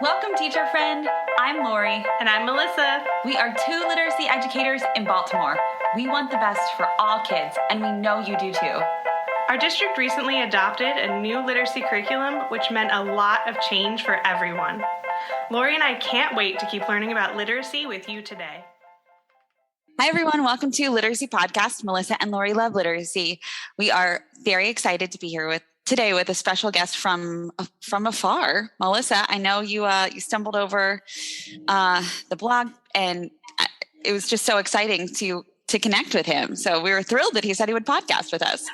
Welcome, teacher friend. I'm Lori. And I'm Melissa. We are two literacy educators in Baltimore. We want the best for all kids, and we know you do too. Our district recently adopted a new literacy curriculum, which meant a lot of change for everyone. Lori and I can't wait to keep learning about literacy with you today. Hi, everyone. Welcome to Literacy Podcast. Melissa and Lori love literacy. We are very excited to be here today with a special guest from afar. Melissa, I know you stumbled over the blog, and it was just so exciting to connect with him. So we were thrilled that he said he would podcast with us.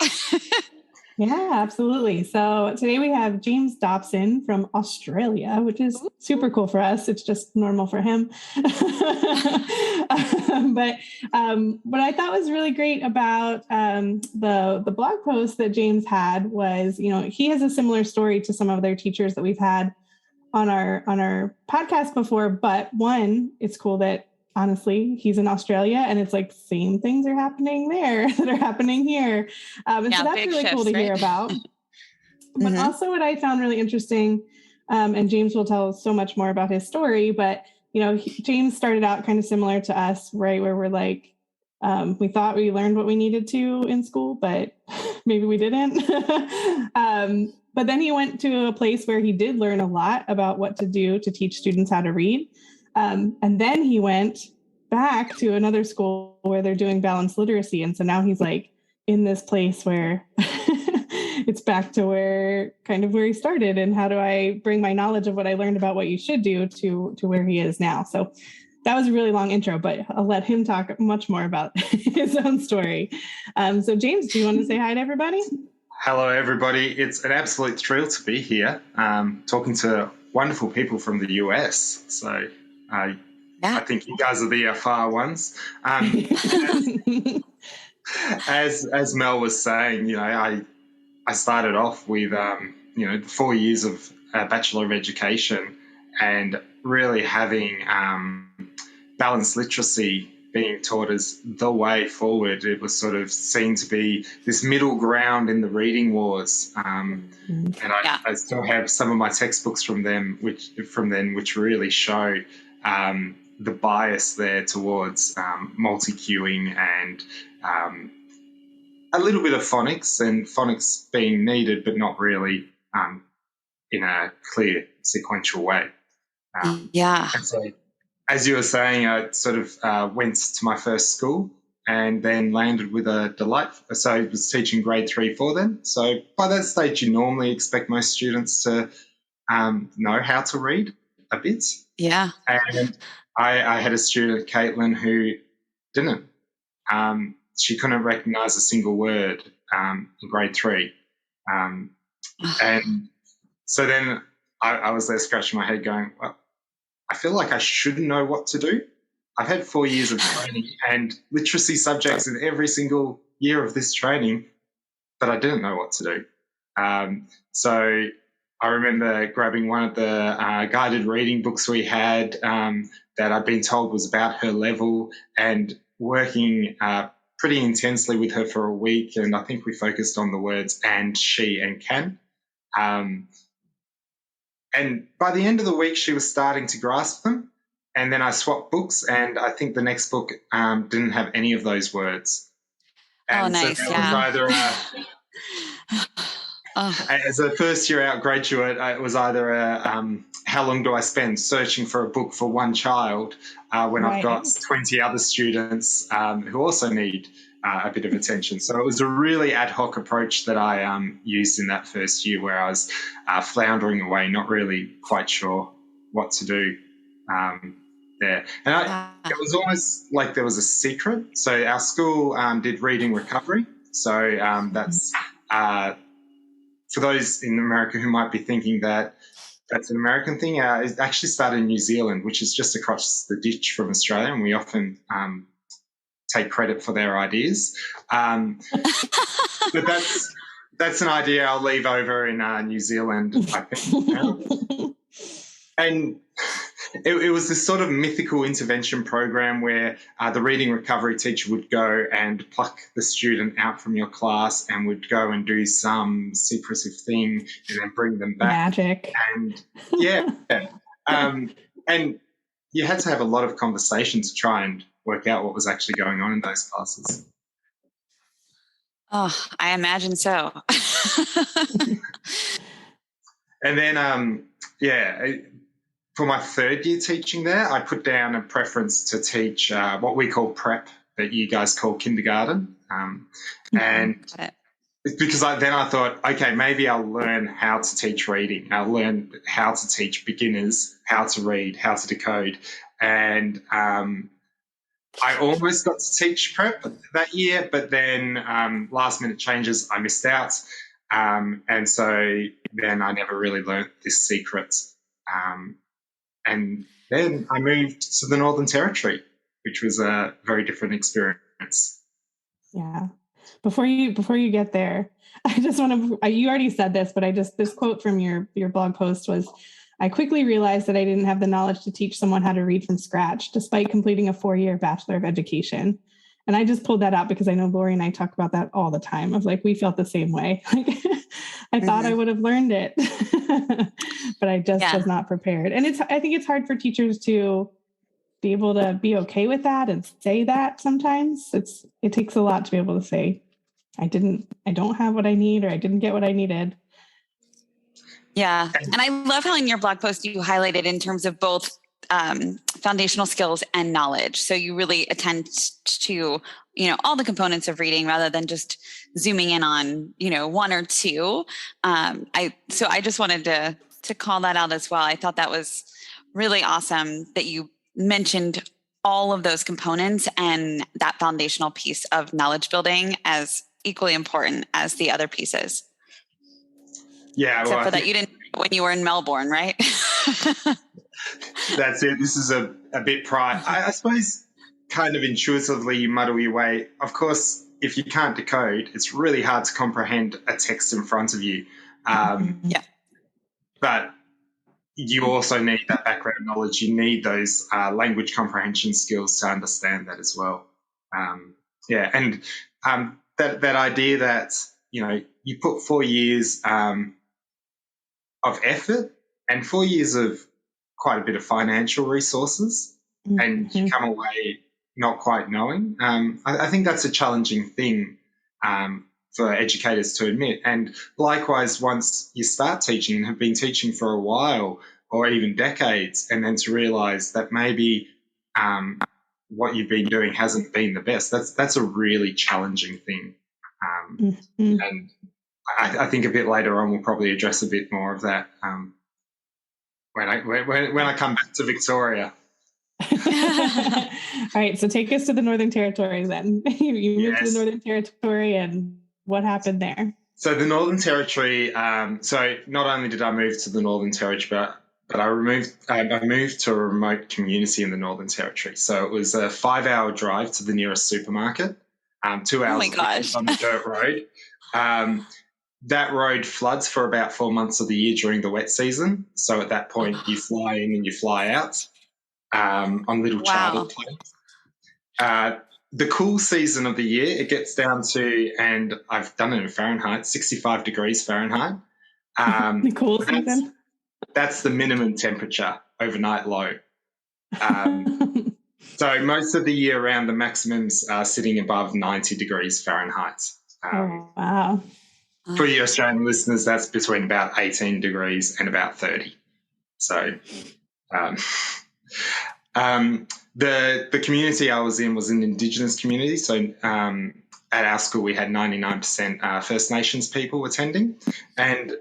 Yeah, absolutely. So today we have James Dobson from Australia, which is super cool for us. It's just normal for him. But what I thought was really great about the blog post that James had was, he has a similar story to some of their teachers that we've had on our podcast before. But one, it's cool that honestly, he's in Australia and it's like same things are happening there that are happening here. So that's really cool to hear about. But also what I found really interesting, and James will tell us so much more about his story, but James started out kind of similar to us, right? Where we're like, we thought we learned what we needed to in school, but maybe we didn't. But then he went to a place where he did learn a lot about what to do to teach students how to read. And then he went back to another school where they're doing balanced literacy. And so now he's like in this place where it's back to where he started. And how do I bring my knowledge of what I learned about what you should do to where he is now? So that was a really long intro, but I'll let him talk much more about his own story. So James, do you want to say hi to everybody? Hello, everybody. It's an absolute thrill to be here talking to wonderful people from the US. So I think you guys are the far ones. As Mel was saying, I started off with 4 years of Bachelor of Education, and really having balanced literacy being taught as the way forward. It was sort of seen to be this middle ground in the reading wars, and I still have some of my textbooks from then, which really show the bias there towards multi-cueing and a little bit of phonics, and phonics being needed but not really in a clear sequential way. And so, as you were saying, I sort of went to my first school and then landed with a delight. So I was teaching grade 3-4 then. So by that stage, you normally expect most students to know how to read a bit. Yeah. And I had a student, Caitlin, who didn't. She couldn't recognize a single word in grade 3. And so then I was there scratching my head going, well, I feel like I should know what to do. I've had 4 years of training and literacy subjects in every single year of this training, but I didn't know what to do. So I remember grabbing one of the guided reading books we had that I'd been told was about her level, and working pretty intensely with her for a week. And I think we focused on the words and, she, and can. And by the end of the week, she was starting to grasp them. And then I swapped books, and I think the next book didn't have any of those words. And nice. So that was either as a first-year out graduate, it was either how long do I spend searching for a book for one child when I've got 20 other students who also need a bit of attention. So it was a really ad hoc approach that I used in that first year, where I was floundering away, not really quite sure what to do there. And it was almost like there was a secret. So our school did reading recovery. So that's for those in America who might be thinking that that's an American thing, it actually started in New Zealand, which is just across the ditch from Australia, and we often take credit for their ideas. But that's an idea I'll leave over in New Zealand, I think. And it was this sort of mythical intervention program where the reading recovery teacher would go and pluck the student out from your class and would go and do some secretive thing and then bring them back. Magic. And yeah. And you had to have a lot of conversation to try and work out what was actually going on in those classes. Oh, I imagine so. And then, for my third year teaching there, I put down a preference to teach what we call prep, that you guys call kindergarten. And because then I thought, okay, maybe I'll learn how to teach reading. I'll learn how to teach beginners, how to read, how to decode. And I almost got to teach prep that year, but then last minute changes, I missed out. And so then I never really learnt this secret. And then I moved to the Northern Territory, which was a very different experience. Yeah. Before you get there, I just want to, you already said this, but this quote from your blog post was, I quickly realized that I didn't have the knowledge to teach someone how to read from scratch, despite completing a 4-year Bachelor of Education. And I just pulled that out because I know Lori and I talk about that all the time of like, we felt the same way. Like, I thought I would have learned it, but I just was not prepared. And I think it's hard for teachers to be able to be okay with that and say that sometimes. It takes a lot to be able to say, I don't have what I need, or I didn't get what I needed. Yeah. And I love how in your blog post you highlighted in terms of both foundational skills and knowledge. So you really attend to, all the components of reading rather than just zooming in on, one or two. So I just wanted to call that out as well. I thought that was really awesome that you mentioned all of those components and that foundational piece of knowledge building as equally important as the other pieces. Yeah. Except for that you didn't when you were in Melbourne, right? That's it. This is a bit prior. I suppose kind of intuitively you muddle your way. Of course, if you can't decode, it's really hard to comprehend a text in front of you. But you also need that background knowledge. You need those language comprehension skills to understand that as well. And that idea that, you put 4 years of effort and 4 years of quite a bit of financial resources, and you come away not quite knowing. I think that's a challenging thing for educators to admit. And likewise, once you start teaching and have been teaching for a while or even decades, and then to realise that maybe what you've been doing hasn't been the best, that's a really challenging thing. And I think a bit later on we'll probably address a bit more of that when I come back to Victoria. All right, so take us to the Northern Territory then. You moved to the Northern Territory, and what happened there? So the Northern Territory, so not only did I move to the Northern Territory, but I moved to a remote community in the Northern Territory. So it was a 5-hour drive to the nearest supermarket, 2 hours on the dirt road. That road floods for about 4 months of the year during the wet season. So at that point, you fly in and you fly out on little chartered planes. The cool season of the year, it gets down to, and I've done it in Fahrenheit, 65 degrees Fahrenheit. The cool season? That's the minimum temperature, overnight low. So most of the year around, the maximums are sitting above 90 degrees Fahrenheit. Wow. For your Australian listeners, that's between about 18 degrees and about 30. So the community I was in was an Indigenous community. So at our school we had 99% First Nations people attending, and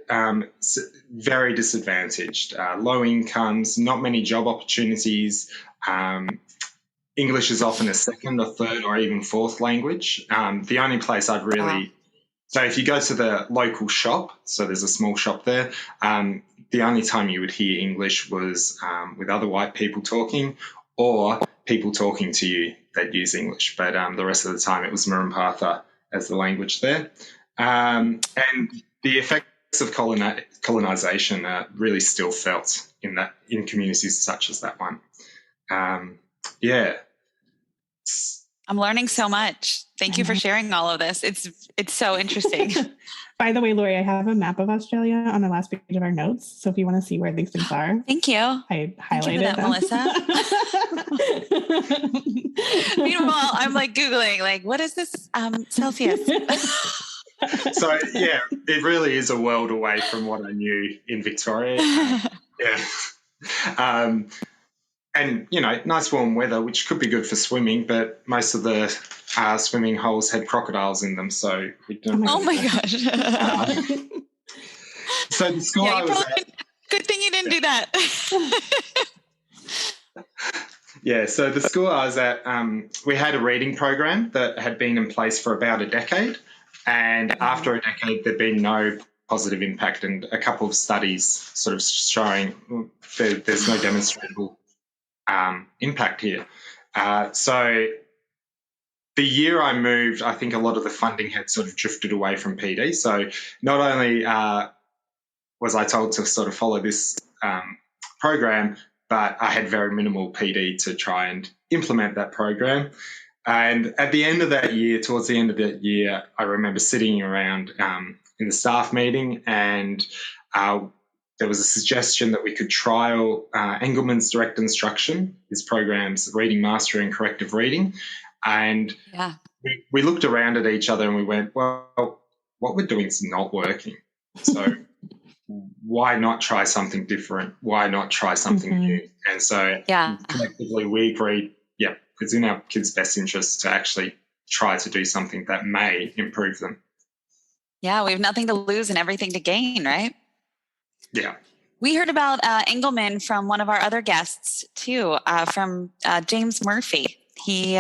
very disadvantaged, low incomes, not many job opportunities. English is often a second or third or even fourth language. The only place I'd really... So if you go to the local shop, so there's a small shop there, the only time you would hear English was with other white people talking, or people talking to you that use English. But the rest of the time it was Murrumbidgee as the language there. And the effects of colonisation are really still felt in communities such as that one. I'm learning so much. Thank you for sharing all of this. It's so interesting. By the way, Lori, I have a map of Australia on the last page of our notes. So if you want to see where these things are. Thank you. I highlighted that, Melissa. Meanwhile, I'm like Googling, like, what is this Celsius? So, yeah, it really is a world away from what I knew in Victoria. Yeah. And, nice warm weather, which could be good for swimming, but most of the swimming holes had crocodiles in them, so we don't. Oh my gosh! So the school I was at, good thing you didn't do that. Yeah, so the school I was at, we had a reading program that had been in place for about a decade, and after a decade, there'd been no positive impact, and a couple of studies sort of showing there's no demonstrable impact here. So the year I moved, I think a lot of the funding had sort of drifted away from PD. So not only was I told to sort of follow this program, but I had very minimal PD to try and implement that program. And at the end of that year, towards the end of that year, I remember sitting around in the staff meeting, and there was a suggestion that we could trial Engelmann's direct instruction, his programs, Reading Mastery and Corrective Reading. And we looked around at each other and we went, well, what we're doing is not working. So why not try something different? Why not try something new? And so collectively we agreed, it's in our kids' best interest to actually try to do something that may improve them. Yeah, we have nothing to lose and everything to gain, right? Yeah. We heard about Engelmann from one of our other guests too, from James Murphy. He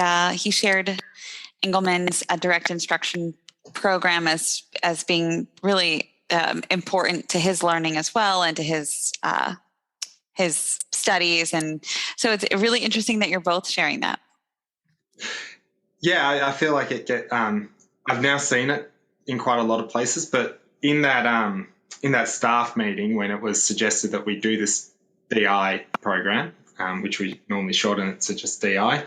shared Engelmann's direct instruction program as being really important to his learning as well, and to his studies. And so it's really interesting that you're both sharing that. Yeah, I feel like I've now seen it in quite a lot of places, but in that staff meeting when it was suggested that we do this DI program, which we normally shorten it to just DI,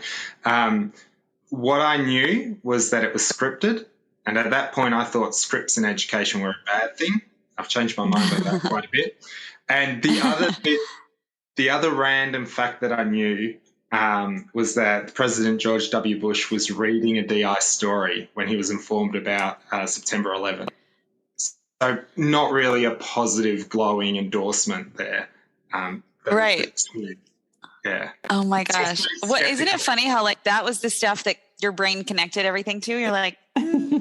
what I knew was that it was scripted, and at that point I thought scripts in education were a bad thing. I've changed my mind about that quite a bit. And the other random fact that I knew was that President George W. Bush was reading a DI story when he was informed about September 11th. So not really a positive, glowing endorsement there. Right. Yeah. Oh my gosh. Isn't it funny how like that was the stuff that your brain connected everything to? You're like,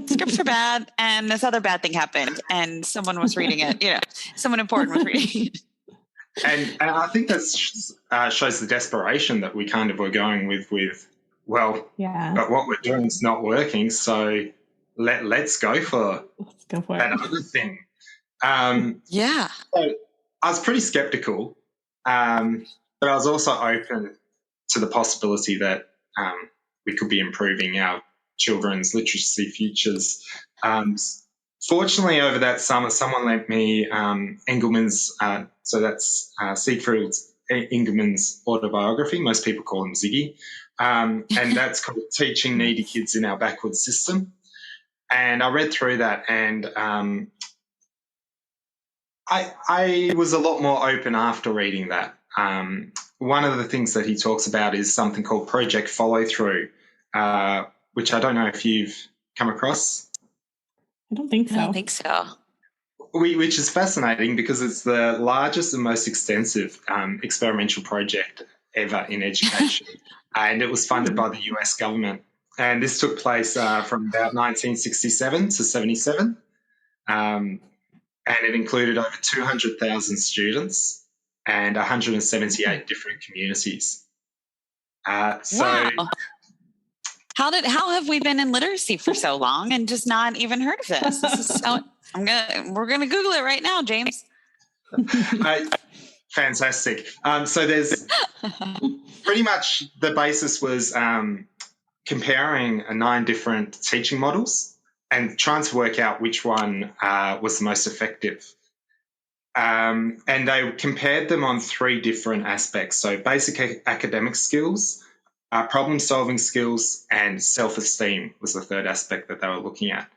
scripts are bad, and this other bad thing happened, and someone was reading it. Someone important was reading it. And I think that shows the desperation that we kind of were going with, but what we're doing is not working, so let's go for that other thing. So I was pretty skeptical, but I was also open to the possibility that we could be improving our children's literacy futures. Fortunately, over that summer, someone lent me Engelmann's, so that's Siegfried Engelmann's autobiography. Most people call him Ziggy. And that's called Teaching Needy Kids in Our Backward System. And I read through that, and I was a lot more open after reading that. One of the things that he talks about is something called Project Follow Through, which I don't know if you've come across. I don't think so. Which is fascinating because it's the largest and most extensive experimental project ever in education, and it was funded by the US government. And this took place from about 1967 to 77, and it included over 200,000 students and 178 different communities. Wow. How have we been in literacy for so long and just not even heard of this? This is so. We're gonna Google it right now, James. Fantastic. So there's pretty much the basis was comparing 9 different teaching models and trying to work out which one was the most effective. And they compared them on 3 different aspects. So basic academic skills, problem-solving skills, and self-esteem was the third aspect that they were looking at.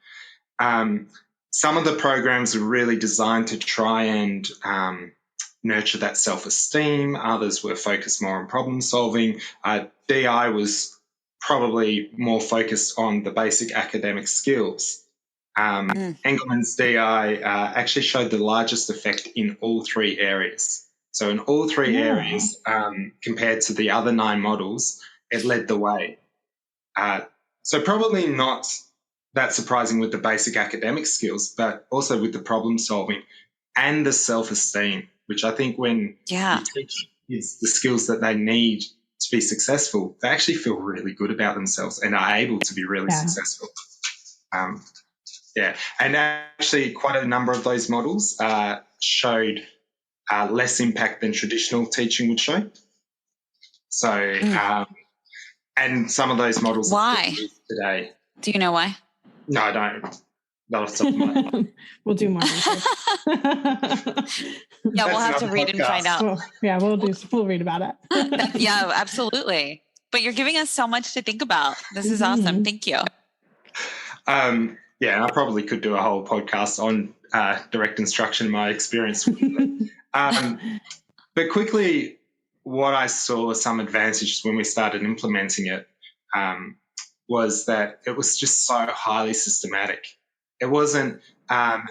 Some of the programs were really designed to try and nurture that self-esteem. Others were focused more on problem-solving. DI was probably more focused on the basic academic skills. Engelmann's DI actually showed the largest effect in all three areas. So in all three areas, compared to the other 9 models, it led the way. So probably not that surprising with the basic academic skills, but also with the problem solving and the self-esteem, which I think when you teach kids the skills that they need to be successful, they actually feel really good about themselves and are able to be really successful. And actually quite a number of those models showed less impact than traditional teaching would show. So, and some of those models why today. Do you know why? No, I don't. Not off the top of my head. We'll do more research. Yeah, we'll have to read and find out. We'll read about it. Yeah, absolutely. But you're giving us so much to think about. This is awesome. Thank you. Yeah, I probably could do a whole podcast on direct instruction, my experience with it. But quickly, what I saw some advantages when we started implementing it was that it was just so highly systematic. It wasn't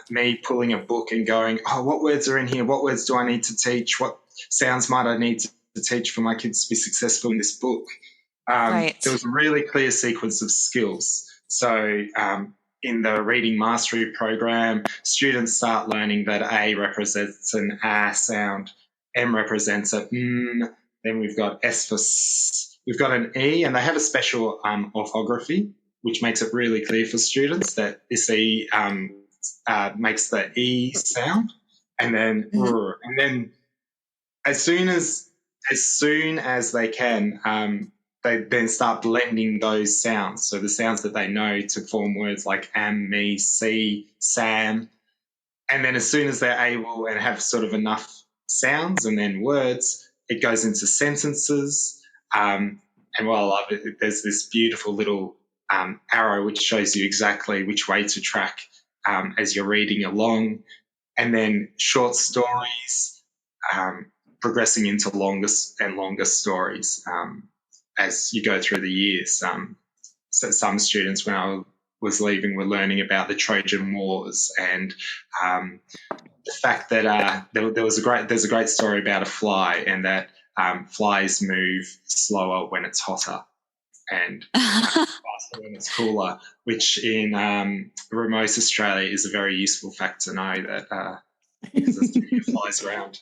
me pulling a book and going, oh, what words are in here? What words do I need to teach? What sounds might I need to teach for my kids to be successful in this book? There was a really clear sequence of skills. So in the reading mastery program, students start learning that A represents an A sound, M represents a then we've got S for S. We've got an E, and they have a special orthography, which makes it really clear for students that this E makes the E sound, and then and then as soon as they can, they then start blending those sounds. So the sounds that they know to form words like am, me, see, Sam, and then as soon as they're able and have sort of enough sounds and then words, it goes into sentences. And what I love it, there's this beautiful little arrow which shows you exactly which way to track as you're reading along, and then short stories progressing into longer and longer stories as you go through the years. So some students, when I was leaving, were learning about the Trojan Wars and the fact that there's a great story about a fly, and that flies move slower when it's hotter and faster when it's cooler, which in remote Australia is a very useful fact to know, that because there's too many flies around.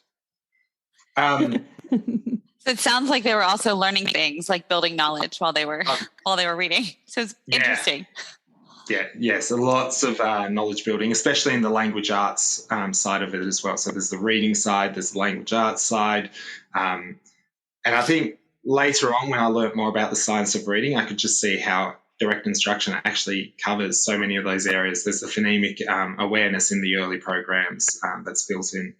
So it sounds like they were also learning things like building knowledge while they were reading. So it's interesting. Yeah, yes, lots of knowledge building, especially in the language arts side of it as well. So there's the reading side, there's the language arts side. And I think later on, when I learned more about the science of reading, I could just see how direct instruction actually covers so many of those areas. There's the phonemic awareness in the early programs that's built in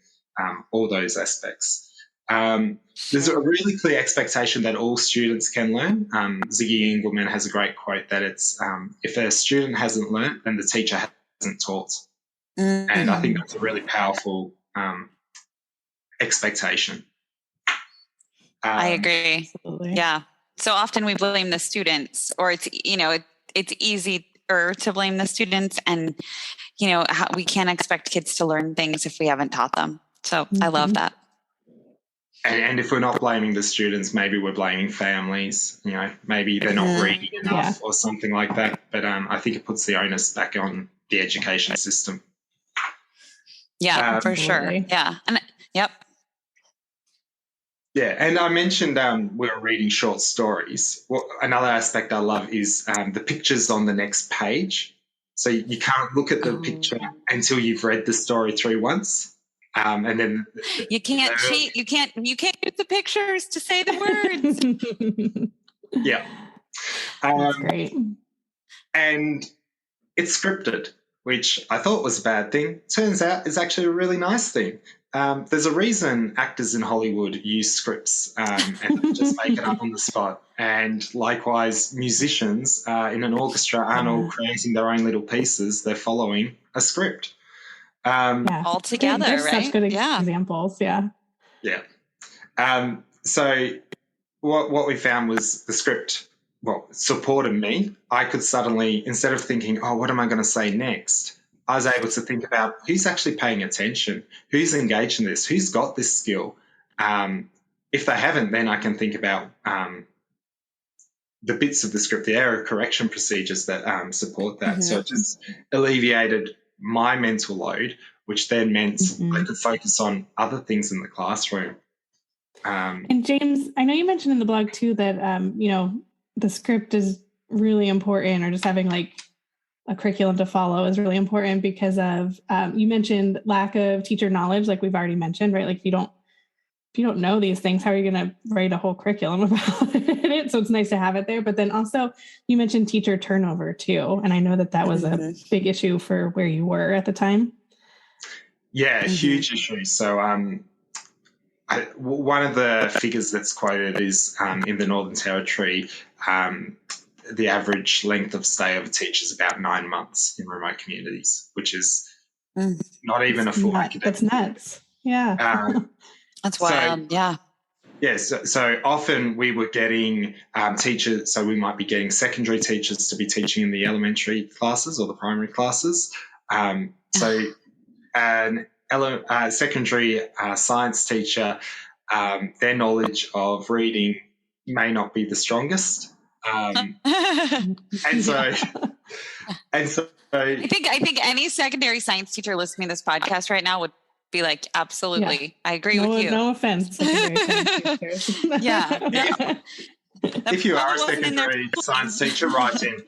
all those aspects. There's a really clear expectation that all students can learn. Ziggy Engelmann has a great quote that it's if a student hasn't learned, then the teacher hasn't taught. And I think that's a really powerful expectation. I agree. Absolutely. Yeah. So often we blame the students, or it's easier to blame the students, and we can't expect kids to learn things if we haven't taught them. So I love that. And if we're not blaming the students, maybe we're blaming families. Maybe they're not reading enough or something like that. But I think it puts the onus back on the education system. Yeah, for sure. Yeah. And yep. Yeah, and I mentioned we were reading short stories. Well, another aspect I love is the pictures on the next page. So you can't look at the picture until you've read the story through once. And then you can't cheat. You can't use the pictures to say the words. Yeah. That's great. And it's scripted. which I thought was a bad thing, turns out is actually a really nice thing. There's a reason actors in Hollywood use scripts and just make it up on the spot. And likewise, musicians in an orchestra aren't all creating their own little pieces. They're following a script. All together, There's right? such good examples. Yeah. Yeah. So what we found was the script, supported me. I could suddenly, instead of thinking, oh, what am I going to say next? I was able to think about who's actually paying attention, who's engaged in this, who's got this skill. If they haven't, then I can think about the bits of the script, the error correction procedures that support that. So it just alleviated my mental load, which then meant I could focus on other things in the classroom. And James, I know you mentioned in the blog too that, the script is really important, or just having like a curriculum to follow is really important because of, you mentioned lack of teacher knowledge, like we've already mentioned, right? Like if you don't know these things, how are you going to write a whole curriculum about it? So it's nice to have it there. But then also you mentioned teacher turnover too. And I know that was a big issue for where you were at the time. Yeah, huge issue. So one of the figures that's quoted is in the Northern Territory, the average length of stay of a teacher is about 9 months in remote communities, which is not even a full academic. That's nuts. Yeah. That's wild. Yeah. Yeah. So often we were getting teachers, so we might be getting secondary teachers to be teaching in the elementary classes or the primary classes. So an secondary science teacher, their knowledge of reading may not be the strongest. And so I think any secondary science teacher listening to this podcast right now would be like, absolutely, I agree with you. No offense, secondary science teachers. Yeah. If you are a secondary science teacher, write in.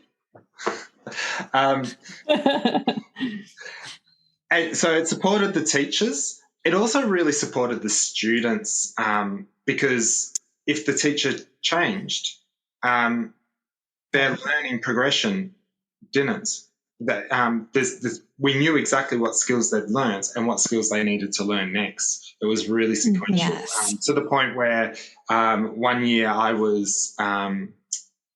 And so it supported the teachers. It also really supported the students because if the teacher changed, their learning progression didn't. We knew exactly what skills they'd learned and what skills they needed to learn next. It was really sequential. Yes. To the point where 1 year I was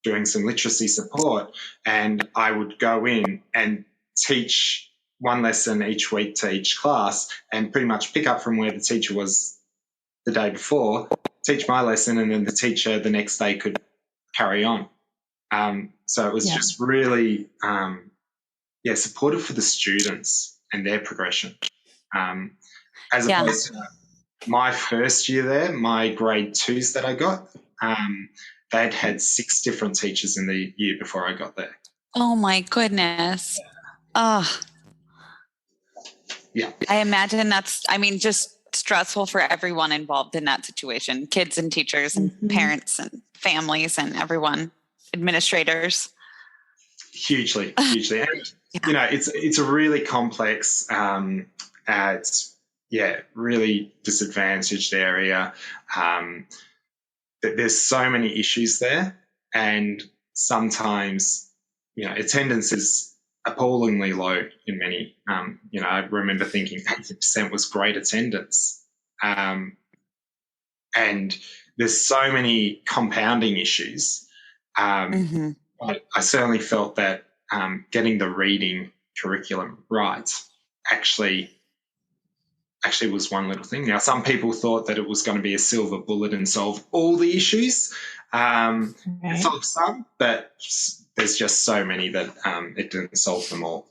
doing some literacy support, and I would go in and teach one lesson each week to each class and pretty much pick up from where the teacher was the day before, teach my lesson, and then the teacher the next day could carry on. So it was just really, supportive for the students and their progression. As opposed to my first year there, my grade 2s that I got, they'd had 6 different teachers in the year before I got there. Oh my goodness. Yeah. I imagine just stressful for everyone involved in that situation, kids and teachers and parents and families and everyone, administrators. Hugely. And, it's a really complex, really disadvantaged area. There's so many issues there, and sometimes, attendance is appallingly low in many. I remember thinking 80% was great attendance. And there's so many compounding issues. I certainly felt that getting the reading curriculum right actually was one little thing. Now, some people thought that it was going to be a silver bullet and solve all the issues. It solved some, but there's just so many that it didn't solve them all.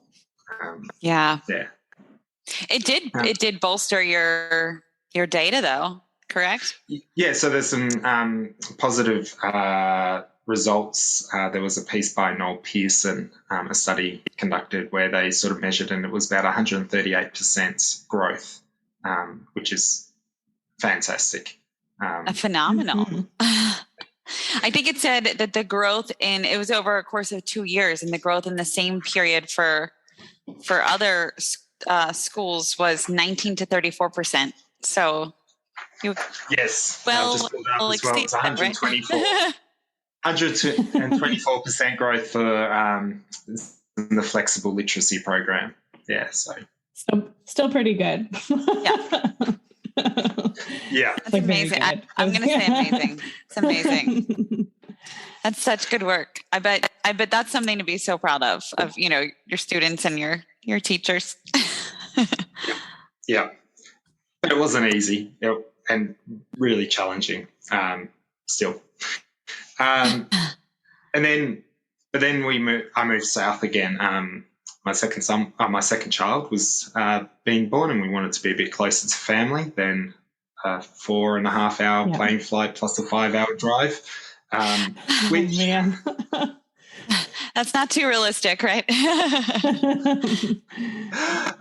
It did bolster your data, though, correct? Yeah, so there's some positive results. There was a piece by Noel Pearson, a study conducted where they sort of measured, and it was about 138% growth, which is fantastic. Phenomenal. I think it said that the growth it was over a course of 2 years, and the growth in the same period for other schools was 19 to 34%. So yes, well, just pulled up as well. It was 124. Right? 124% growth for in the flexible literacy program. Yeah, so still pretty good. Yeah. Yeah, That's amazing. I'm going to say amazing. It's amazing. That's such good work. I bet that's something to be so proud of, your students and your teachers. Yeah. But it wasn't easy and really challenging still. And then I moved south again. My second child was being born, and we wanted to be a bit closer to family than a 4.5 hour plane flight plus a 5 hour drive. Which, man. That's not too realistic, right?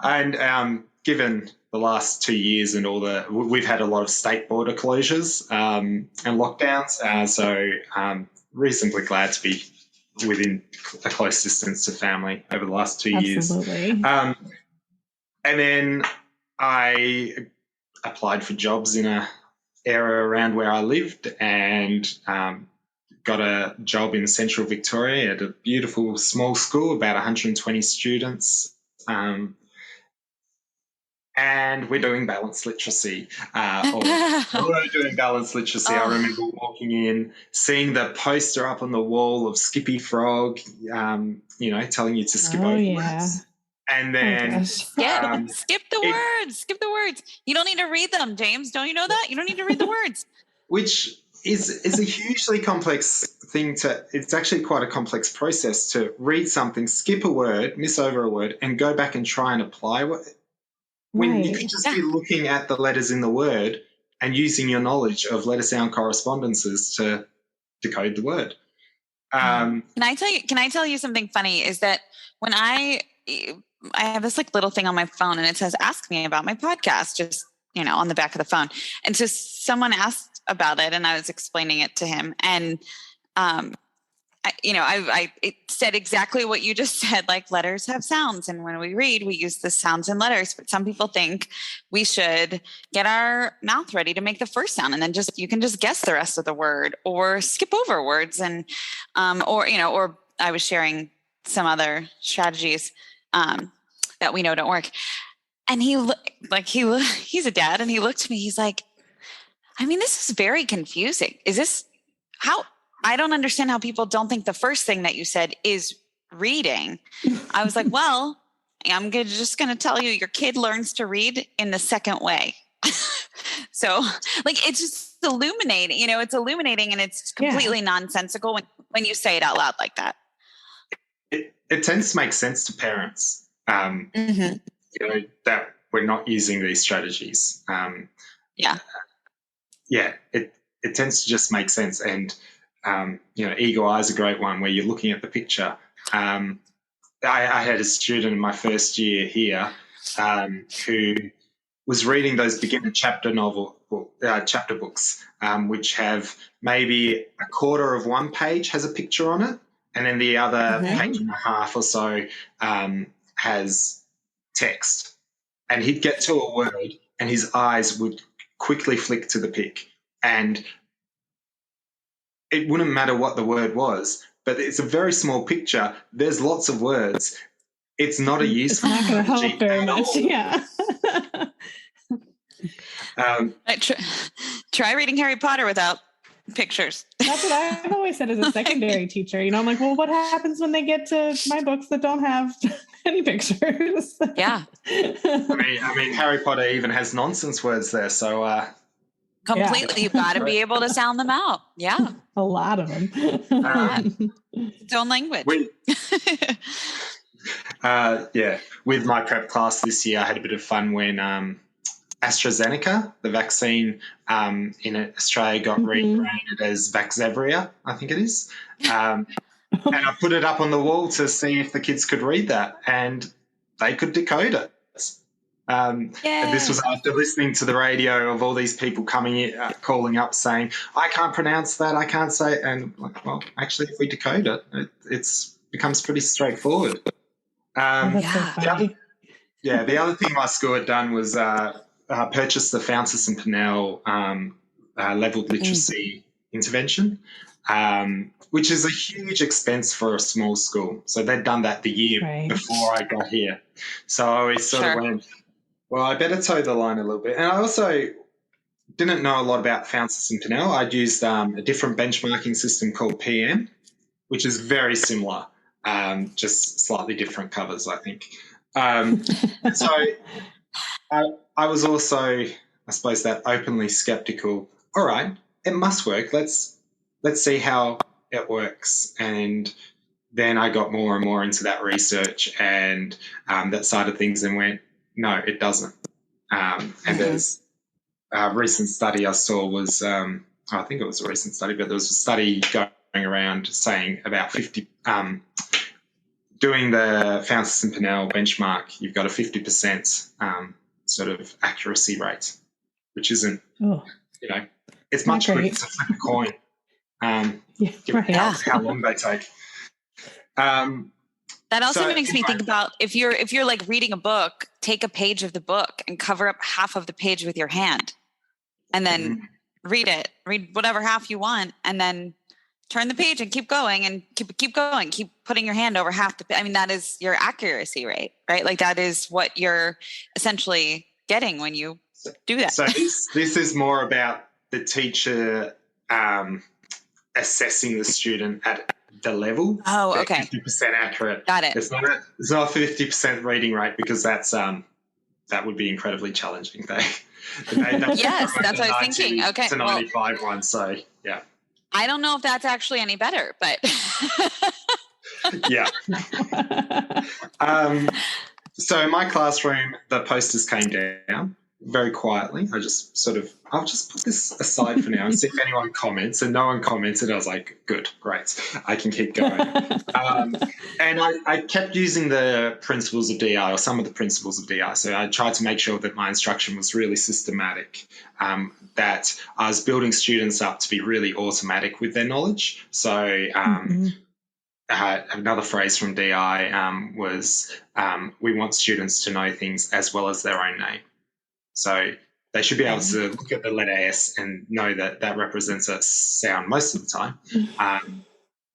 And given the last 2 years and we've had a lot of state border closures and lockdowns, so reasonably glad to be within a close distance to family over the last 2 years. Absolutely. And then I applied for jobs in a area around where I lived and got a job in central Victoria at a beautiful small school, about 120 students. And we're doing balanced literacy. We're doing balanced literacy. I remember walking in, seeing the poster up on the wall of Skippy Frog, telling you to skip over words. And then skip the words. You don't need to read them, James. Don't you know that? You don't need to read the words. Which is a hugely complex thing it's actually quite a complex process to read something, skip a word, miss over a word, and go back and try and apply what. When you could just be looking at the letters in the word and using your knowledge of letter sound correspondences to decode the word. Can I tell you something funny? Is that when I have this little thing on my phone and it says, ask me about my podcast, just, on the back of the phone. And so someone asked about it and I was explaining it to him. And, it said exactly what you just said, like letters have sounds. And when we read, we use the sounds and letters. But some people think we should get our mouth ready to make the first sound. And then you can just guess the rest of the word or skip over words. And, or I was sharing some other strategies that we know don't work. And he's a dad and he looked at me, he's like, this is very confusing. Is this how? I don't understand how people don't think the first thing that you said is reading. I was like, well, I'm just going to tell you, your kid learns to read in the second way. So it's just illuminating, it's illuminating and it's completely nonsensical when you say it out loud like that. It tends to make sense to parents, that we're not using these strategies. It tends to just make sense. And, Eagle Eye is a great one where you're looking at the picture. I had a student in my first year here who was reading those beginner chapter books, which have maybe a quarter of one page has a picture on it, and then the other page and a half or so has text. And he'd get to a word and his eyes would quickly flick to the pic. And it wouldn't matter what the word was, but it's a very small picture. There's lots of words. It's not a useful strategy. It's not going to help very much, yeah. Try reading Harry Potter without pictures. That's what I've always said as a secondary teacher. I'm like, well, what happens when they get to my books that don't have any pictures? Yeah. I mean, Harry Potter even has nonsense words there, so... Completely. You've got to be able to sound them out. Yeah. A lot of them. Its own language. With my prep class this year, I had a bit of fun when AstraZeneca, the vaccine in Australia, got rebranded as Vaxzevria, I think it is. And I put it up on the wall to see if the kids could read that, and they could decode it. And this was after listening to the radio of all these people coming in, calling up saying, I can't pronounce that, I can't say it. And well, actually, if we decode it, it becomes pretty straightforward. The other thing my school had done was purchase the Fountas and Pinnell leveled literacy intervention. which is a huge expense for a small school. So they'd done that the year before I got here. So I always sort of went, well, I better toe the line a little bit. And I also didn't know a lot about Fountas and Pinnell. I'd used a different benchmarking system called PM, which is very similar, just slightly different covers, I think. So I was also, I suppose, that openly skeptical. All right, it must work. Let's see how it works. And then I got more and more into that research and that side of things and went, no, it doesn't. And there's a recent study I saw was, I think it was a recent study, but there was a study going around saying about 50, doing the Fountas and Pinnell benchmark, you've got a 50% sort of accuracy rate, which isn't, it's much quicker to flip a coin. How long they take. That also makes me think about if you're like reading a book, take a page of the book and cover up half of the page with your hand, and then read whatever half you want, and then turn the page and keep going and keep going, keep putting your hand over half the page. I mean, that is your accuracy rate, right? Like that is what you're essentially getting when you do that. So this is more about the teacher assessing the student at the level. Oh, okay. 50% accurate. Got it. It's not a 50% reading rate because that's that would be incredibly challenging. Yes, that's what I was thinking. Okay, it's a 95 one. So yeah. I don't know if that's actually any better, but yeah. So in my classroom, the posters came down very quietly. I'll just put this aside for now and see if anyone comments. And no one commented. I was like, good, great. I can keep going. And I kept using the principles of DI or some of the principles of DI. So I tried to make sure that my instruction was really systematic, that I was building students up to be really automatic with their knowledge. So another phrase from DI was, we want students to know things as well as their own name. So they should be able to look at the letter S and know that that represents a sound most of the time.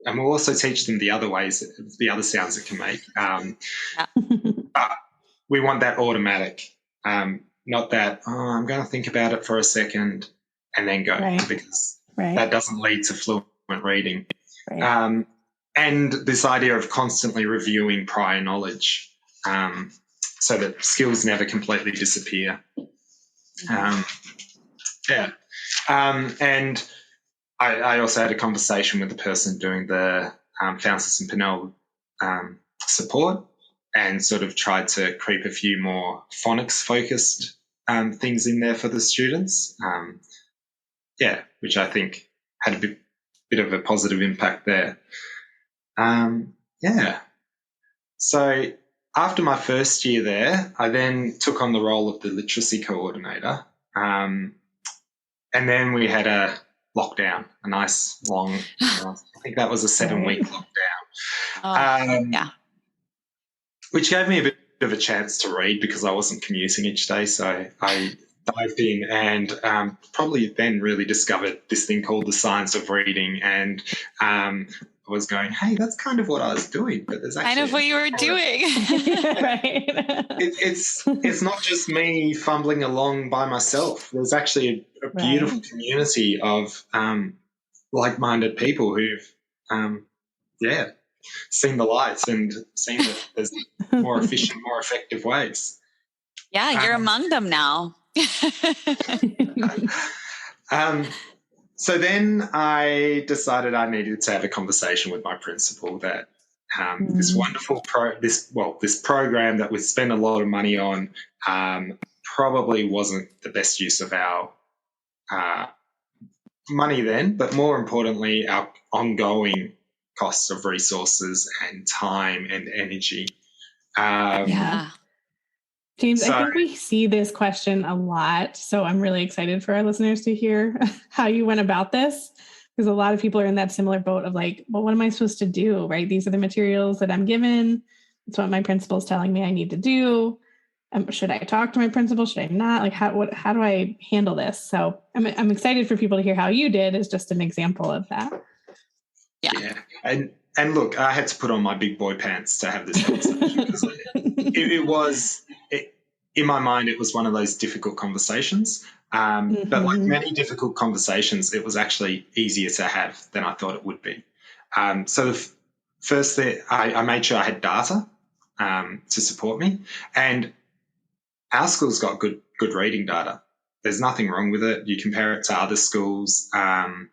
And we'll also teach them the other ways, the other sounds it can make. But we want that automatic, not that, I'm going to think about it for a second and then go, because that doesn't lead to fluent reading. Right. And this idea of constantly reviewing prior knowledge so that skills never completely disappear. And I also had a conversation with the person doing the Fountas and Pinnell support and sort of tried to creep a few more phonics-focused things in there for the students, which I think had a bit of a positive impact there. So after my first year there, I then took on the role of the literacy coordinator. And then we had a lockdown, a nice long, I think that was a 7-week lockdown. Which gave me a bit of a chance to read because I wasn't commuting each day. So I dived in and probably then really discovered this thing called the science of reading, and I was going, hey, that's kind of what I was doing, but there's actually kind of what you were doing. It's not just me fumbling along by myself. There's actually a beautiful community of like-minded people who've seen the lights and seen that there's more efficient, more effective ways. Yeah, you're among them now. So then I decided I needed to have a conversation with my principal that this wonderful this program that we spent a lot of money on probably wasn't the best use of our money then, but more importantly, our ongoing costs of resources and time and energy. James, I think we see this question a lot, so I'm really excited for our listeners to hear how you went about this, because a lot of people are in that similar boat of like, well, what am I supposed to do, right? These are the materials that I'm given. It's what my principal is telling me I need to do. Should I talk to my principal? Should I not? Like, how do I handle this? So I'm excited for people to hear how you did as just an example of that. Yeah. And look, I had to put on my big boy pants to have this conversation because in my mind, it was one of those difficult conversations. But like many difficult conversations, it was actually easier to have than I thought it would be. So first, I made sure I had data to support me, and our school's got good reading data. There's nothing wrong with it. You compare it to other schools, and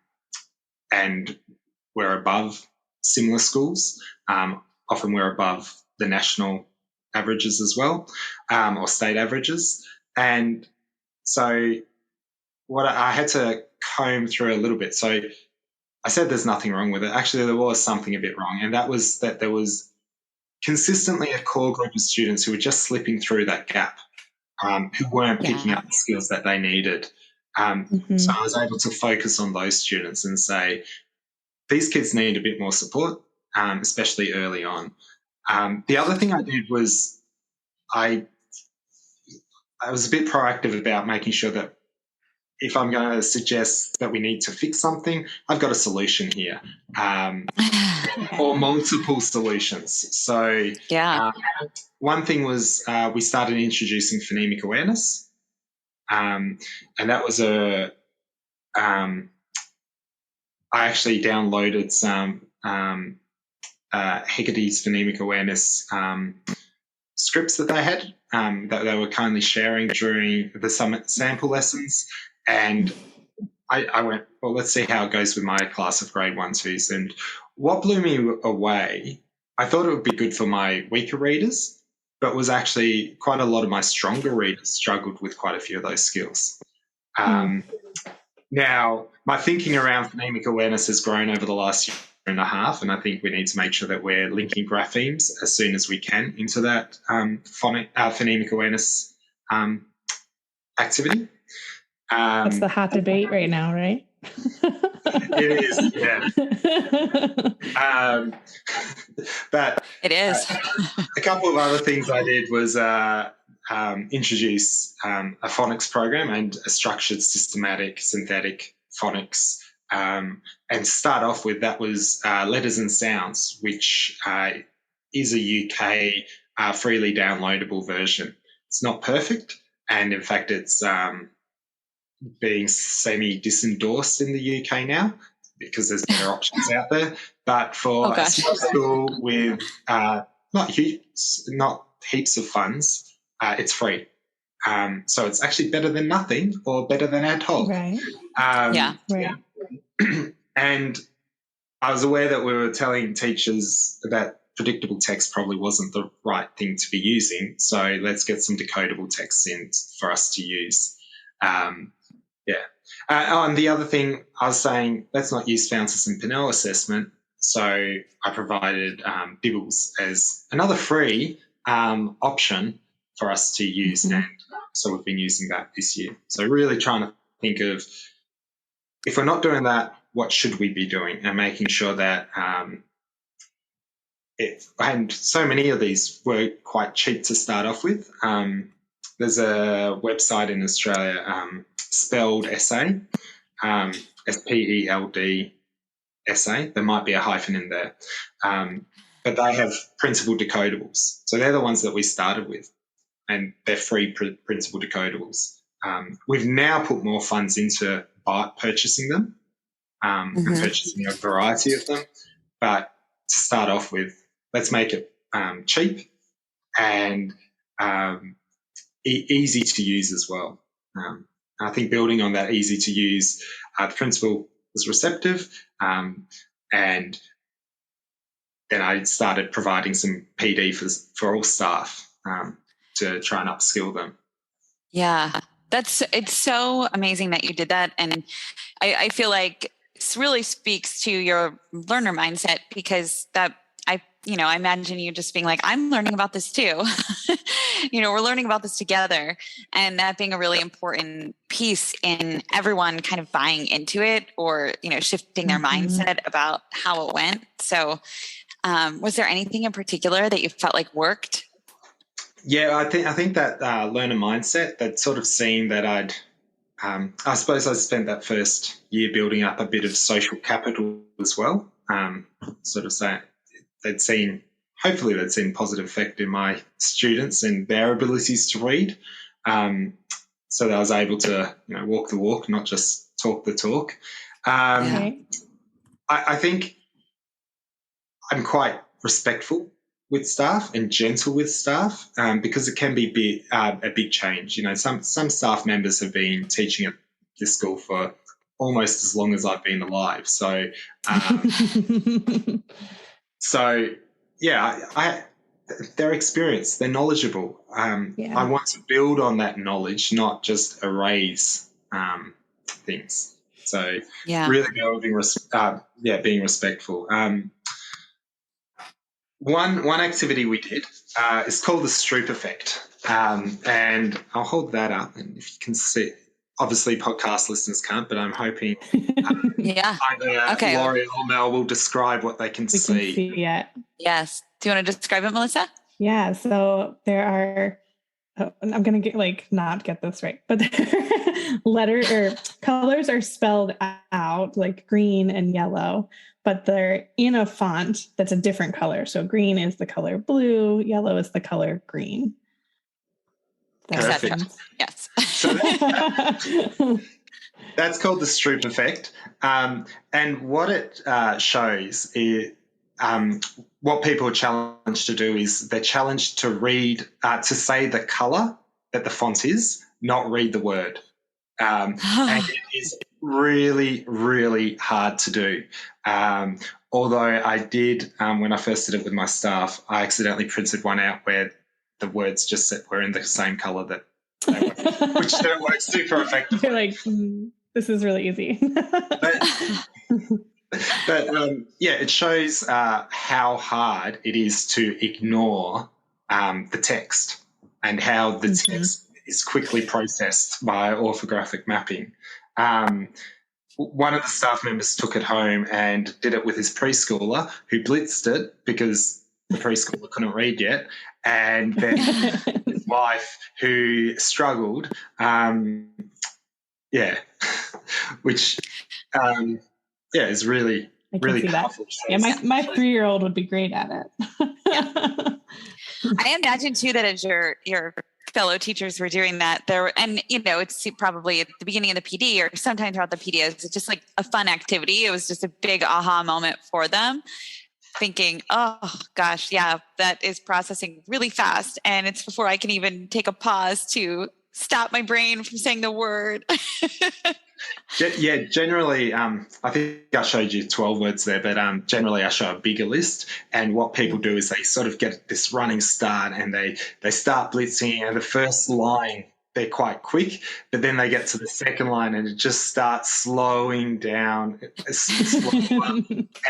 we're above similar schools. Often we're above the national averages as well, or state averages. And so what I had to comb through a little bit. So I said there's nothing wrong with it. Actually, there was something a bit wrong, and that was that there was consistently a core group of students who were just slipping through that gap, who weren't picking up the skills that they needed. So I was able to focus on those students and say, these kids need a bit more support, especially early on. The other thing I did was I was a bit proactive about making sure that if I'm going to suggest that we need to fix something, I've got a solution here, or multiple solutions. So one thing was we started introducing phonemic awareness, and that was I actually downloaded some Hegarty's phonemic awareness scripts that they had that they were kindly sharing during the summit sample lessons. And I went, well, let's see how it goes with my class of grade 1-2s. And what blew me away, I thought it would be good for my weaker readers, but was actually quite a lot of my stronger readers struggled with quite a few of those skills. Now, my thinking around phonemic awareness has grown over the last year and a half, and I think we need to make sure that we're linking graphemes as soon as we can into that phonemic awareness activity. That's the hot debate right now, right? It is, yeah. But it is. A couple of other things I did was introduce a phonics program and a structured, systematic, synthetic phonics. And to start off with, that was Letters and Sounds, which is a UK freely downloadable version. It's not perfect, and in fact, it's being semi-disendorsed in the UK now because there's better options out there. But for a school with not heaps of funds, it's free. So it's actually better than nothing, or better than ad hoc. Right. Right. And I was aware that we were telling teachers that predictable text probably wasn't the right thing to be using, so let's get some decodable text in for us to use. And the other thing I was saying, let's not use Fountas and Pinnell assessment, so I provided Bibbles as another free option for us to use, and so we've been using that this year. So really trying to think of, if we're not doing that, what should we be doing, and making sure that and so many of these were quite cheap to start off with. There's a website in Australia, Spelled Essay, SPELD Essay. There might be a hyphen in there. But they have printable decodables. So they're the ones that we started with, and they're free printable decodables. We've now put more funds into purchasing them and purchasing a variety of them. But to start off with, let's make it cheap and easy to use as well. I think building on that easy to use, the principal was receptive, and then I started providing some PD for all staff to try and upskill them. Yeah, it's so amazing that you did that. And I feel like this really speaks to your learner mindset, because I imagine you just being like, I'm learning about this too. We're learning about this together, and that being a really important piece in everyone kind of buying into it, or, shifting their mindset about how it went. So was there anything in particular that you felt like worked? Yeah, I think that learner mindset, that sort of seeing that I suppose I spent that first year building up a bit of social capital as well. sort of saying hopefully they'd seen positive effect in my students and their abilities to read. So that I was able to, walk the walk, not just talk the talk. I think I'm quite respectful with staff and gentle with staff because it can be a big change. Some staff members have been teaching at this school for almost as long as I've been alive. So, they're experienced, they're knowledgeable. I want to build on that knowledge, not just erase things. So really being respectful. One activity we did is called the Stroop Effect, and I'll hold that up, and if you can see, obviously podcast listeners can't, but I'm hoping either Laurie or Mel will describe what they can see. We can see it. Yes. Do you want to describe it, Melissa? Yeah. So there are. I'm going to not get this right, but colors are spelled out like green and yellow, but they're in a font that's a different color. So green is the color blue, yellow is the color green. Perfect. Yes. So that's called the Stroop Effect. And what it shows is what people are challenged to do is they're challenged to read, to say the colour that the font is, not read the word. And it is really, really hard to do. Although I did, when I first did it with my staff, I accidentally printed one out where the words just were in the same colour that they were, which didn't work super effectively. You're like, this is really easy. But it shows how hard it is to ignore the text and how the text is quickly processed by orthographic mapping. One of the staff members took it home and did it with his preschooler, who blitzed it because the preschooler couldn't read yet, and then his wife, who struggled, which is really powerful. Yeah, my 3-year-old would be great at it. I imagine too that as your fellow teachers were doing that, it's probably at the beginning of the PD or sometime throughout the PD, it's just like a fun activity. It was just a big aha moment for them, thinking, oh gosh, yeah, that is processing really fast, and it's before I can even take a pause to stop my brain from saying the word. Yeah, generally, I think I showed you 12 words there, but generally I show a bigger list. And what people do is they sort of get this running start and they start blitzing, and the first line, they're quite quick, but then they get to the second line and it just starts slowing down slower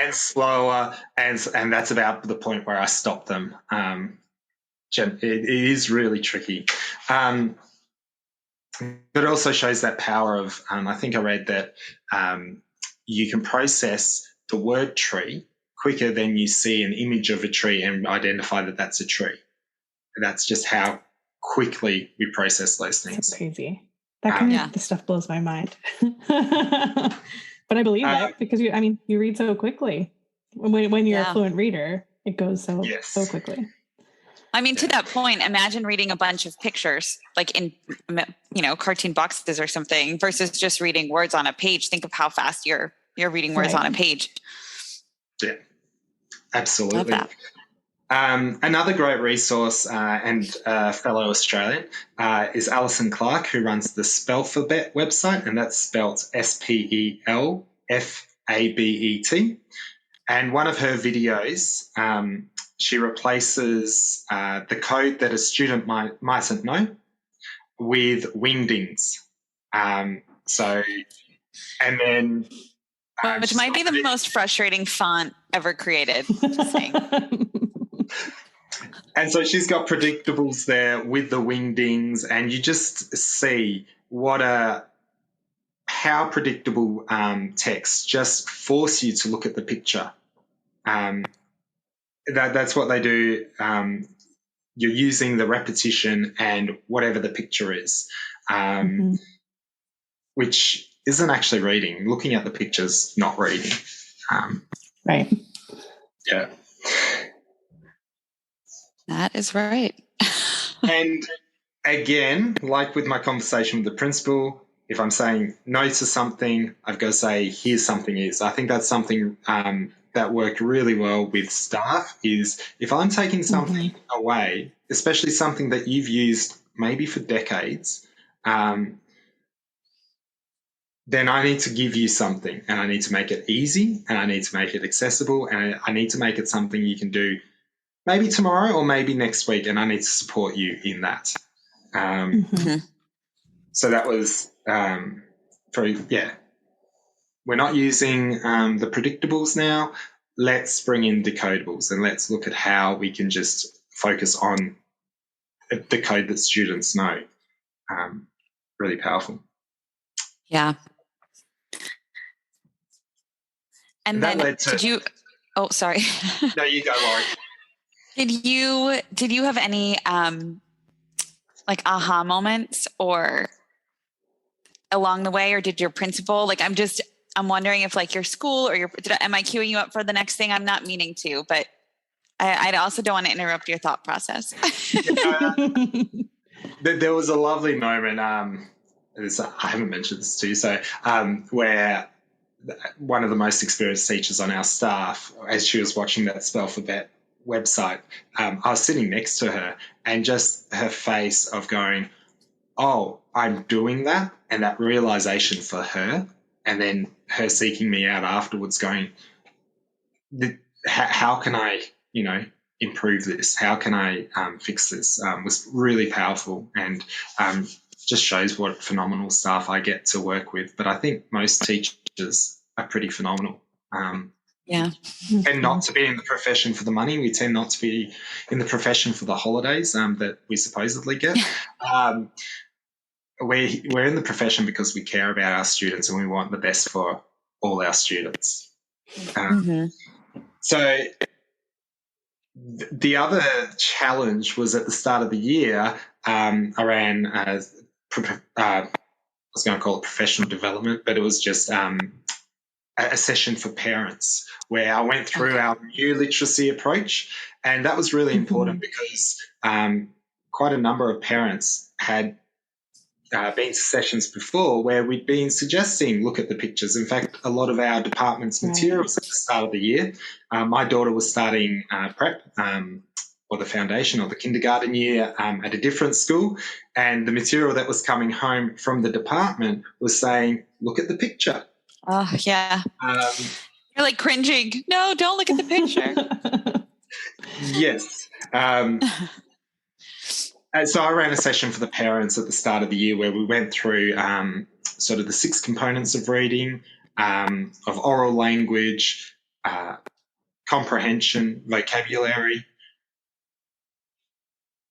and slower. And that's about the point where I stop them. It is really tricky. But it also shows that power of, I think I read that you can process the word tree quicker than you see an image of a tree and identify that that's a tree. And that's just how quickly we process those things. That's crazy. That kind of stuff blows my mind. But I believe it because you read so quickly. When you're a fluent reader, it goes so quickly. To that point, imagine reading a bunch of pictures like in, cartoon boxes or something versus just reading words on a page. Think of how fast you're reading words on a page. Yeah, absolutely. Love that. Another great resource and fellow Australian is Alison Clark, who runs the Spelfabet website, and that's spelt Spelfabet. And one of her videos, she replaces the code that a student mightn't know with wingdings. Which might be the most frustrating font ever created. Just saying. And so she's got predictables there with the wingdings, and you just see how predictable texts just force you to look at the picture. That's what they do. You're using the repetition and whatever the picture is, which isn't actually reading. Looking at the pictures, not reading. Right. Yeah. That is right. And again, like with my conversation with the principal, if I'm saying no to something, I've got to say, here's something is. I think that's something that worked really well with staff is if I'm taking something away, especially something that you've used maybe for decades, then I need to give you something and I need to make it easy and I need to make it accessible and I need to make it something you can do maybe tomorrow or maybe next week, and I need to support you in that. So that was we're not using the predictables now. Let's bring in decodables and let's look at how we can just focus on the code that students know. Really powerful. Yeah. And that then did you, oh, sorry. No, you go, Laurie. Did you have any like aha moments or along the way, or did your principal, like, I'm wondering if like your school or am I queuing you up for the next thing? I'm not meaning to, but I also don't want to interrupt your thought process. There was a lovely moment. I haven't mentioned this to you, so where one of the most experienced teachers on our staff, as she was watching that Spell for Bet website, I was sitting next to her and just her face of going, oh, I'm doing that, and that realization for her, and then her seeking me out afterwards going, how can I, improve this? How can I fix this? Was really powerful and just shows what phenomenal staff I get to work with. But I think most teachers are pretty phenomenal. Yeah. And not to be in the profession for the money. We tend not to be in the profession for the holidays that we supposedly get. We're in the profession because we care about our students and we want the best for all our students. So the other challenge was at the start of the year, I ran I was going to call it professional development, but it was just a session for parents where I went through our new literacy approach, and that was really important because quite a number of parents had been to sessions before where we'd been suggesting look at the pictures. In fact, a lot of our department's materials at the start of the year, my daughter was starting prep or the foundation or the kindergarten year at a different school, and the material that was coming home from the department was saying, look at the picture. Oh, yeah. You're like cringing. No, don't look at the picture. Yes. So I ran a session for the parents at the start of the year where we went through sort of the 6 components of reading, of oral language, comprehension, vocabulary,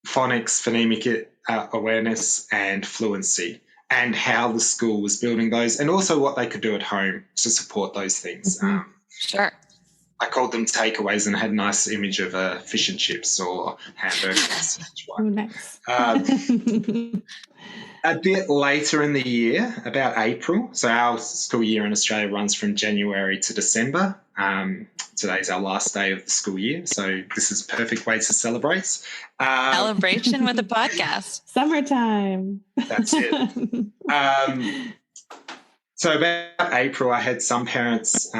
phonics, phonemic awareness, and fluency, and how the school was building those, and also what they could do at home to support those things. Sure. I called them takeaways and had a nice image of fish and chips or hamburgers. Oh, nice. A bit later in the year, about April, so our school year in Australia runs from January to December. Today's our last day of the school year, so this is a perfect way to celebrate. Celebration with a podcast. Summertime. That's it. So about April, I had some parents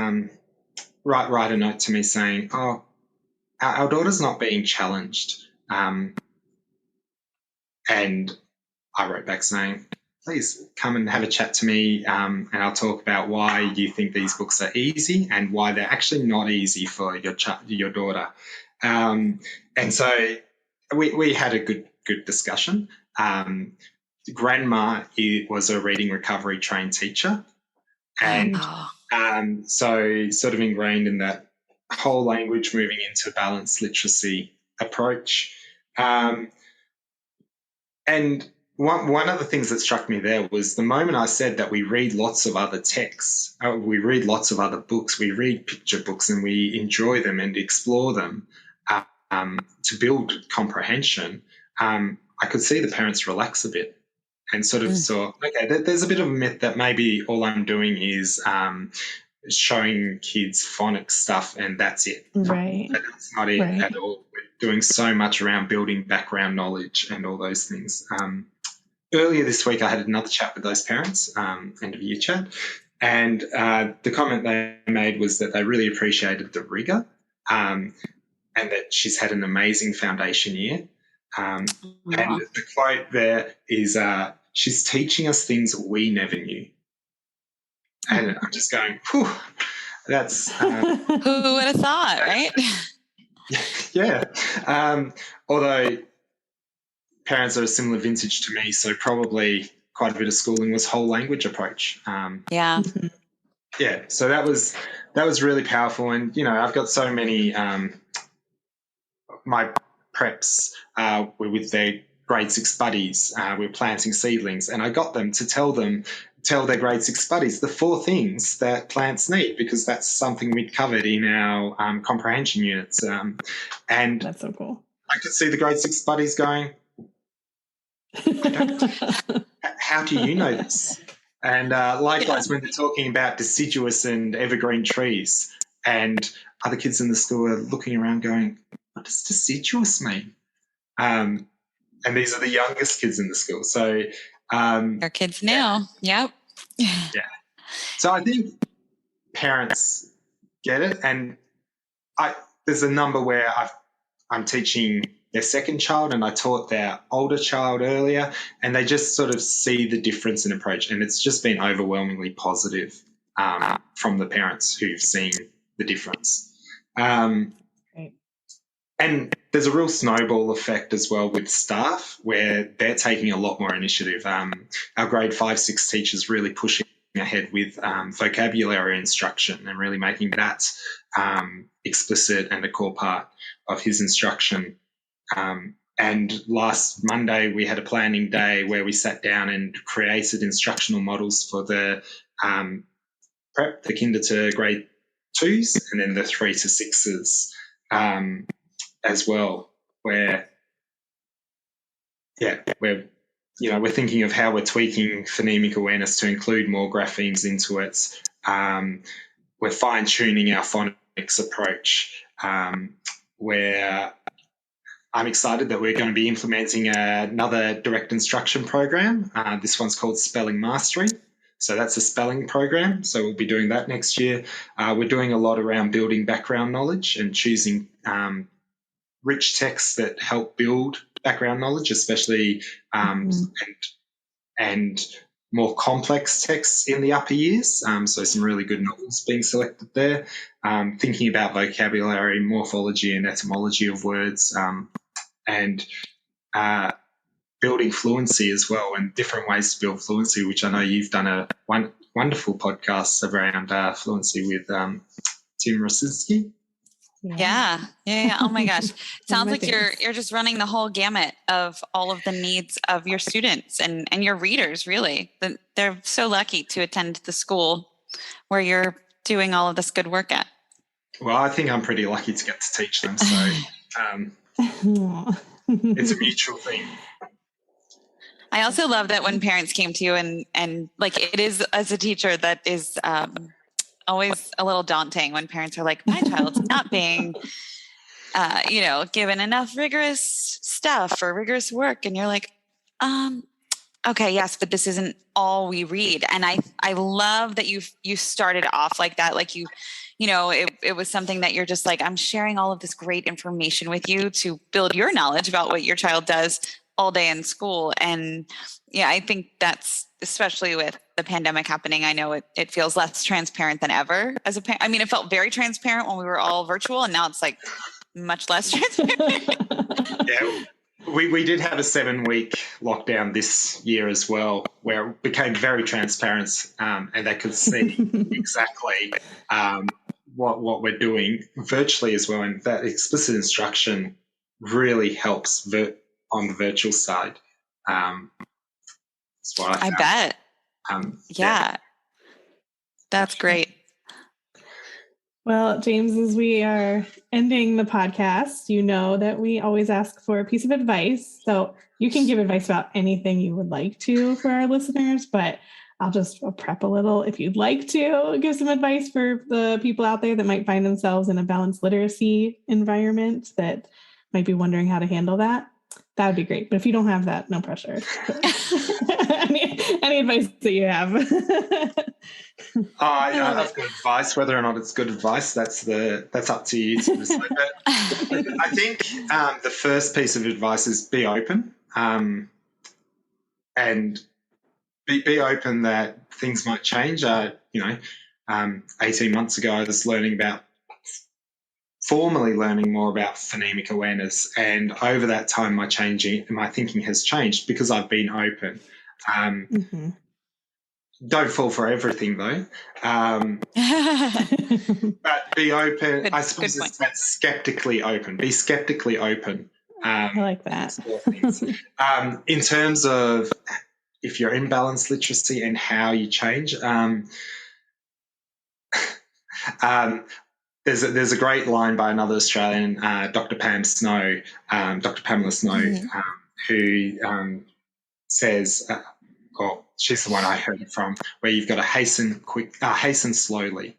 write a note to me saying, oh, our daughter's not being challenged. And I wrote back saying, please come and have a chat to me and I'll talk about why you think these books are easy and why they're actually not easy for your daughter. And so we had a good discussion. Grandma was a reading recovery trained teacher, and so sort of ingrained in that whole language moving into balanced literacy approach. And one of the things that struck me there was the moment I said that we read lots of other texts, we read lots of other books, we read picture books and we enjoy them and explore them to build comprehension, I could see the parents relax a bit and sort of saw, okay, there's a bit of a myth that maybe all I'm doing is showing kids phonics stuff and that's it. Right. That's not it at all. We're doing so much around building background knowledge and all those things. Earlier this week, I had another chat with those parents, end of year chat, and the comment they made was that they really appreciated the rigour and that she's had an amazing foundation year. And the quote there is, she's teaching us things we never knew. And I'm just going, whew, that's... who would have thought, right? Yeah. Although parents are a similar vintage to me, so probably quite a bit of schooling was whole language approach. Yeah. Yeah, so that was really powerful. And, you know, I've got so many my preps were with their grade 6 buddies. We're planting seedlings, and I got them to tell their grade 6 buddies the 4 things that plants need, because that's something we'd covered in our comprehension units. And that's so cool. I could see the grade 6 buddies going, how do you know this? And likewise, when they're talking about deciduous and evergreen trees, and other kids in the school are looking around going, what does deciduous mean? And these are the youngest kids in the school. So our kids now. Yep. Yeah. So I think parents get it. And there's a number where I'm teaching their second child and I taught their older child earlier, and they just sort of see the difference in approach. And it's just been overwhelmingly positive from the parents who've seen the difference. Right. And there's a real snowball effect as well with staff where they're taking a lot more initiative. Our grade 5, 6 teachers really pushing ahead with vocabulary instruction and really making that explicit and a core part of his instruction. And last Monday we had a planning day where we sat down and created instructional models for the prep, the kinder to grade 2s, and then the 3 to 6s as well, where we're thinking of how we're tweaking phonemic awareness to include more graphemes into it. We're fine-tuning our phonics approach, where I'm excited that we're going to be implementing another direct instruction program. This one's called Spelling Mastery. So that's a spelling program. So we'll be doing that next year. We're doing a lot around building background knowledge and choosing rich texts that help build background knowledge, especially and more complex texts in the upper years. So some really good novels being selected there. Thinking about vocabulary, morphology and etymology of words, and building fluency as well, and different ways to build fluency, which I know you've done a wonderful podcast around fluency with Tim Rosinski. Yeah. Oh my gosh. Sounds like you're just running the whole gamut of all of the needs of your students and your readers, really. They're so lucky to attend the school where you're doing all of this good work at. Well, I think I'm pretty lucky to get to teach them. So it's a mutual thing. I also love that when parents came to you and like it is, as a teacher, that is always a little daunting when parents are like, my child's not being, given enough rigorous stuff or rigorous work. And you're like, okay, yes, but this isn't all we read. And I love that you started off like that. Like it was something that you're just like, I'm sharing all of this great information with you to build your knowledge about what your child does all day in school. And yeah, I think that's, especially with the pandemic happening, I know it feels less transparent than ever as a parent. I mean, it felt very transparent when we were all virtual, and now it's like much less transparent. Yeah, we did have a 7-week lockdown this year as well, where it became very transparent, and they could see exactly what we're doing virtually as well. And that explicit instruction really helps on the virtual side. That's what I bet. Yeah. That's great. Well, James, as we are ending the podcast, you know that we always ask for a piece of advice. So you can give advice about anything you would like to for our listeners, but I'll prep a little if you'd like to give some advice for the people out there that might find themselves in a balanced literacy environment that might be wondering how to handle that. That would be great. But if you don't have that, no pressure. any advice that you have? I've got advice. Whether or not it's good advice, that's up to you to decide. But I think the first piece of advice is be open, and be open that things might change. 18 months ago, I was formally learning more about phonemic awareness, and over that time, my thinking has changed because I've been open. Don't fall for everything, though. But be open. I suppose it's that skeptically open. Be skeptically open. I like that. In terms of if you're in balanced literacy and how you change, there's a great line by another Australian, Dr. Pamela Snow, who says, she's the one I heard it from, where you've got to hasten slowly.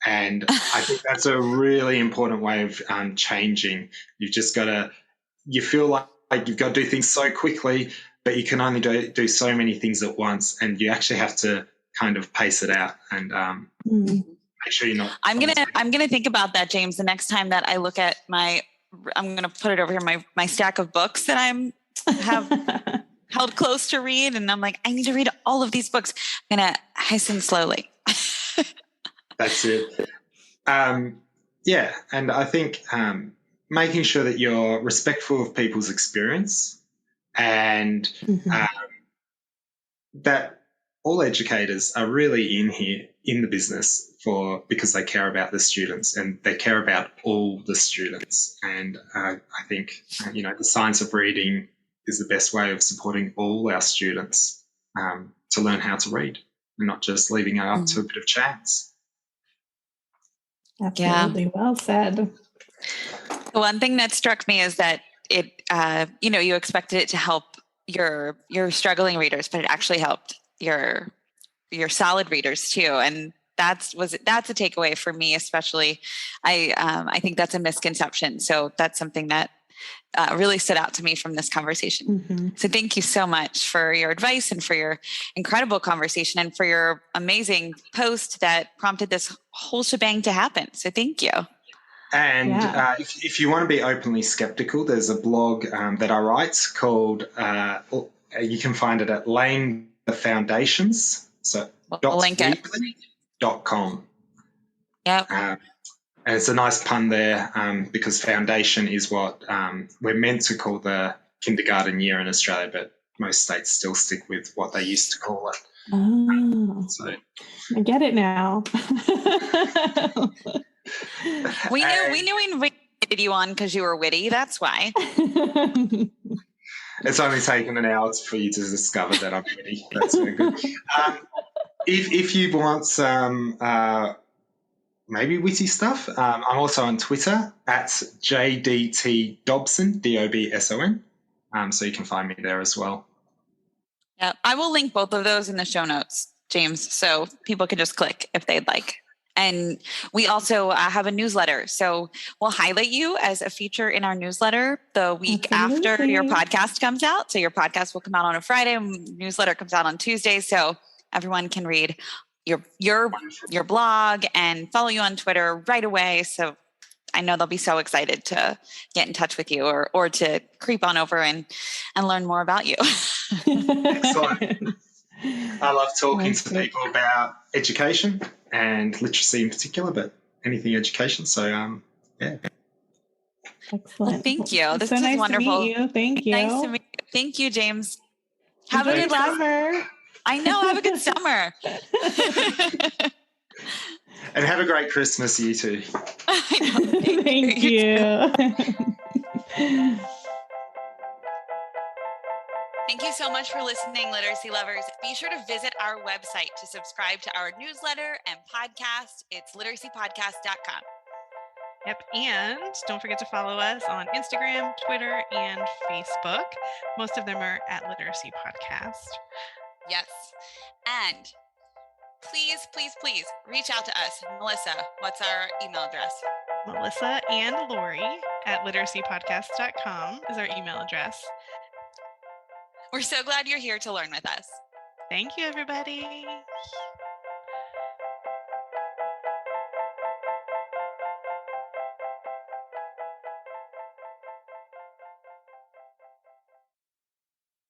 And I think that's a really important way of changing. You've just got to, you feel like you've got to do things so quickly, but you can only do so many things at once, and you actually have to kind of pace it out and make sure you're not. I'm gonna think about that, James. The next time that I look at I'm gonna put it over here, my stack of books that have held close to read, and I'm like, I need to read all of these books. I'm gonna hasten slowly. That's it. And I think making sure that you're respectful of people's experience, and that all educators are really in the business because they care about the students, and they care about all the students. And I think the science of reading is the best way of supporting all our students to learn how to read, and not just leaving it up to a bit of chance. Absolutely. Yeah. Well said. The one thing that struck me is that it, you expected it to help your struggling readers, but it actually helped your solid readers too. And that's a takeaway for me, especially. I think that's a misconception. So that's something that really stood out to me from this conversation. So thank you so much for your advice and for your incredible conversation and for your amazing post that prompted this whole shebang to happen. So thank you. And if you want to be openly skeptical, there's a blog that I write called, you can find it at Laying the Foundations. So .weekly.com. Yep. And it's a nice pun there because foundation is what we're meant to call the kindergarten year in Australia, but most states still stick with what they used to call it. Oh, so I get it now. We knew we invited you on because you were witty. That's why. It's only taken an hour for you to discover that I'm witty. That's very good. If you want some maybe witty stuff, I'm also on Twitter at JDT Dobson, DOBSON. So you can find me there as well. Yeah, I will link both of those in the show notes, James, so people can just click if they'd like. And we also have a newsletter. So we'll highlight you as a feature in our newsletter the week after your podcast comes out. So your podcast will come out on a Friday, and newsletter comes out on Tuesday. So everyone can read your blog and follow you on Twitter right away. So I know they'll be so excited to get in touch with you or to creep on over and learn more about you. Excellent. I love talking to people about education and literacy in particular, but anything education. So, yeah. Excellent. Well, thank you. This is nice wonderful. To meet you. Thank you. Nice to meet you. Thank you, James. Have a good summer. I know. Have a good summer. And have a great Christmas, you too. I know. Thank you. Thank you so much for listening, literacy lovers. Be sure to visit our website to subscribe to our newsletter and podcast. It's literacypodcast.com. Yep, and don't forget to follow us on Instagram, Twitter, and Facebook. Most of them are at Literacy Podcast. Yes. And please, please, please reach out to us. Melissa, what's our email address? Melissa and Lori at literacypodcast.com is our email address. We're so glad you're here to learn with us. Thank you, everybody.